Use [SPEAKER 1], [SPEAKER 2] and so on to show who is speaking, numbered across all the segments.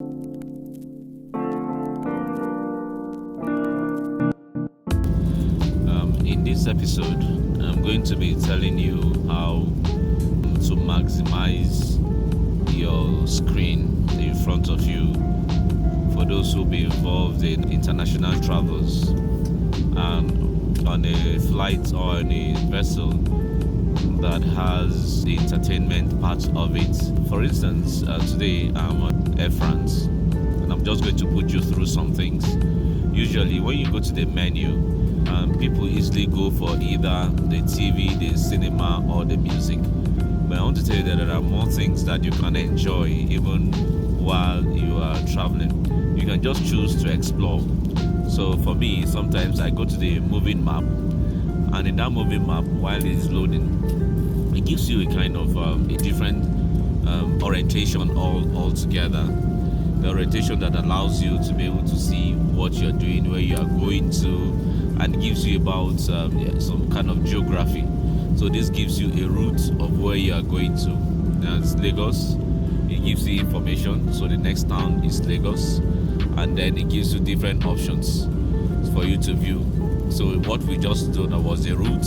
[SPEAKER 1] In this episode, I'm going to be telling you how to maximize your screen in front of you for those who be involved in international travels and on a flight or on a vessel that has the entertainment part of it. For instance, today I'm on Air France and I'm just going to put you through some things. Usually when you go to the menu, people easily go for either the TV, the cinema, or the music. But I want to tell you that there are more things that you can enjoy even while you are traveling. You can just choose to explore. So for me, sometimes I go to the moving map, and in that moving map, while it is loading, it gives you a kind of a different orientation altogether. The orientation that allows you to be able to see what you're doing, where you are going to, and gives you about some kind of geography. So this gives you a route of where you are going to. That's Lagos. It gives you information. So the next town is Lagos, and then it gives you different options for you to view. So what we just did was a route.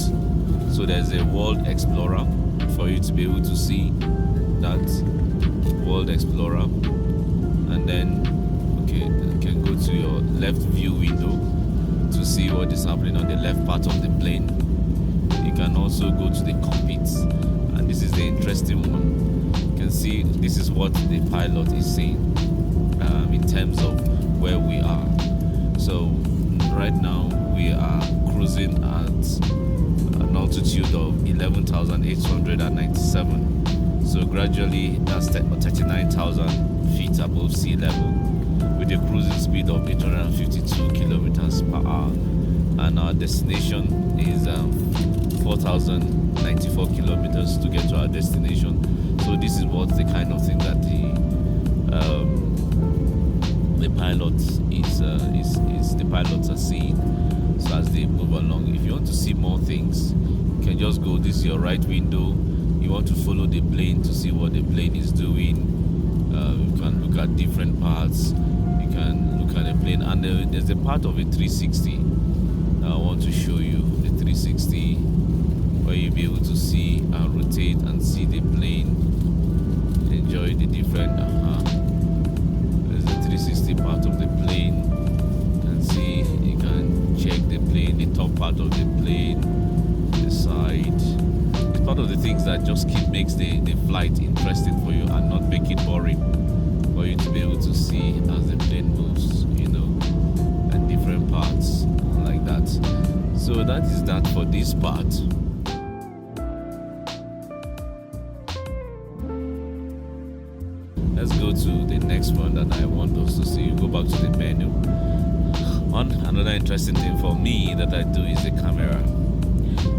[SPEAKER 1] So there's a World Explorer for you to be able to see that World Explorer, and then you can go to your left view window to see what is happening on the left part of the plane. You can also go to the cockpit, and this is the interesting one. You can see this is what the pilot is saying in terms of where we are. So right now we are cruising at an altitude of 11,897. So gradually that's 39,000 feet above sea level, with a cruising speed of 852 kilometers per hour, and our destination is 4,094 kilometers to get to our destination. So this is what the kind of thing that the pilots are seeing. So as they move along, if you want to see more things, you can just go. This is your right window. You want to follow the plane to see what the plane is doing. You can look at different parts. You can look at the plane, and there's a part of a 360 that I want to show you. The 360, where you'll be able to see and rotate and see the plane, enjoy the different. There's the 360 part of the plane. You can see, you can check the plane, the top part of the plane, the side. It's part of the things that just makes the flight interesting for you and not make it boring, for you to be able to see as the plane moves, and different parts like that. So that is that for this part. Let's go to the next one that I want us to see. Go back to the menu. Another interesting thing for me that I do is the camera.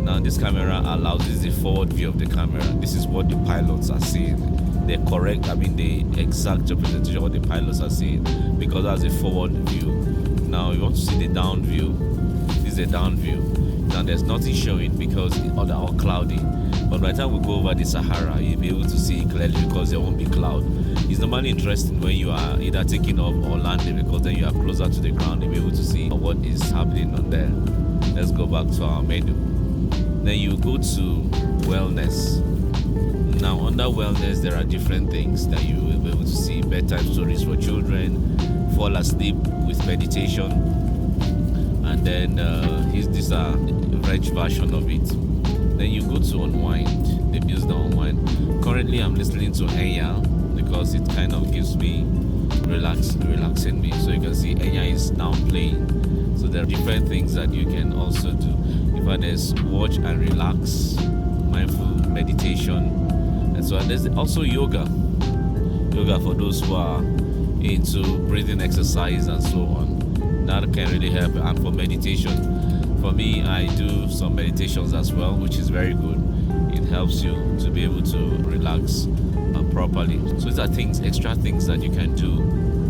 [SPEAKER 1] Now this camera allows the forward view of the camera. This is what the pilots are seeing. The exact representation of what the pilots are seeing, because that's a forward view. Now you want to see the down view. This is a down view. Now there's nothing showing because it's all cloudy. But by the time we go over the Sahara, you'll be able to see it clearly because there won't be cloud. It's normally interesting when you are either taking off or landing, because then you are closer to the ground. You'll be able to see what is happening on there. Let's go back to our menu. Then you go to wellness. Now under wellness, there are different things that you will be able to see. Bedtime stories for children, fall asleep with meditation, and then these are a French version of it. Then you go to unwind, the music unwind. Currently I'm listening to Enya because it kind of gives me relaxing me. So you can see Enya is now playing. So there are different things that you can also do. If there's watch and relax, mindful meditation, and so on. There's also yoga for those who are into breathing exercise and so on. That can really help. And for meditation, for me, I do some meditations as well, which is very good. It helps you to be able to relax properly. So these are extra things that you can do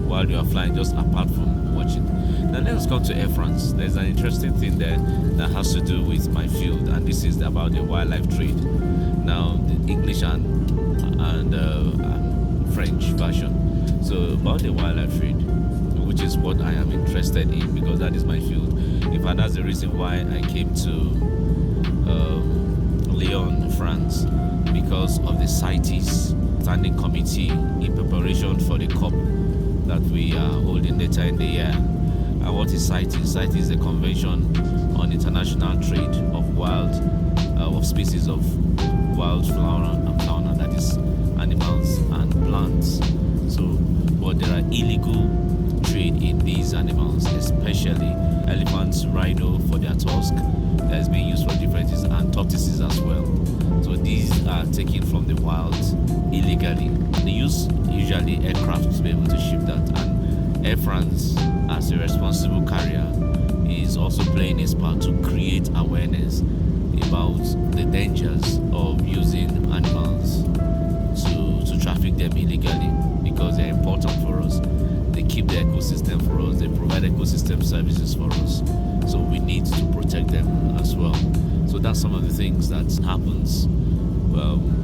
[SPEAKER 1] while you are flying, just apart from watching. Now let's come to Air France. There's an interesting thing there that has to do with my field, and this is about the wildlife trade. Now the English and French version. So about the wildlife trade, which is what I am interested in because that is my field. In fact, that's the reason why I came to Lyon, France, because of the CITES standing committee in preparation for the COP that we are holding later in the year. And what is CITES? CITES is a convention on international trade of species of wild flora and fauna, that is animals and plants. So, but there are illegal trade in these animals, especially elephants, rhino for their tusk that is being used for different things, and tortoises as well. So these are taken from the wild illegally. They use usually aircraft to be able to ship that, and Air France, as a responsible carrier, is also playing its part to create awareness about the dangers of using animals to traffic them illegally, because they're important for us. They keep the ecosystem for us. They provide ecosystem services for us. So we need to protect them as well. So that's some of the things that happens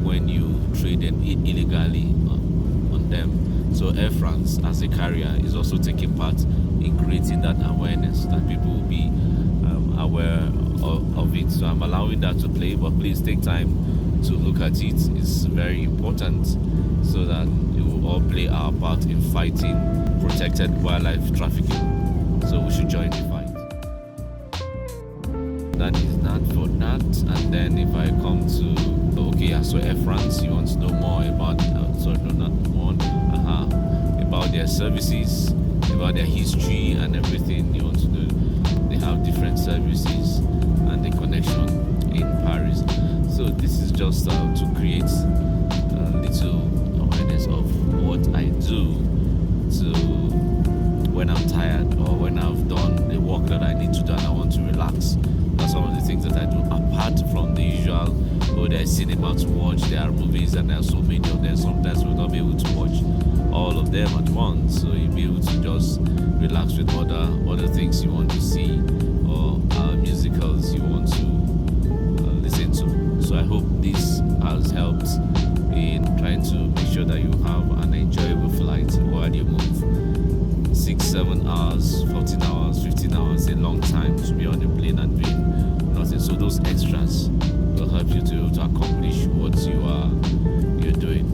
[SPEAKER 1] when you trade them illegally on them. So Air France, as a carrier, is also taking part in creating that awareness, that people will be aware of it. So I'm allowing that to play, but please take time to look at it. It's very important so that we will all play our part in fighting protected wildlife trafficking. So we should join the fight. That is that for that. And then if I come to so Air France, you want to know more about about their services, about their history and everything. You want to know they have different services and the connection in Paris. So this is just to create a little awareness of what I do when I'm tired or when I've done the work that I need to do and I want to relax. That's one of the things that I do apart from the usual. There's cinema to watch, there are movies, and there are so many of them. Sometimes we'll not be able to watch all of them at once, so you'll be able to just relax with other things you want to see or musicals you want to listen to. So I hope this has helped in trying to make sure that you have an enjoyable flight while you move. 6, 7 hours, 14 hours, 15 hours, a long time to be on the plane and doing nothing. So those extras will help you to accomplish what you're doing.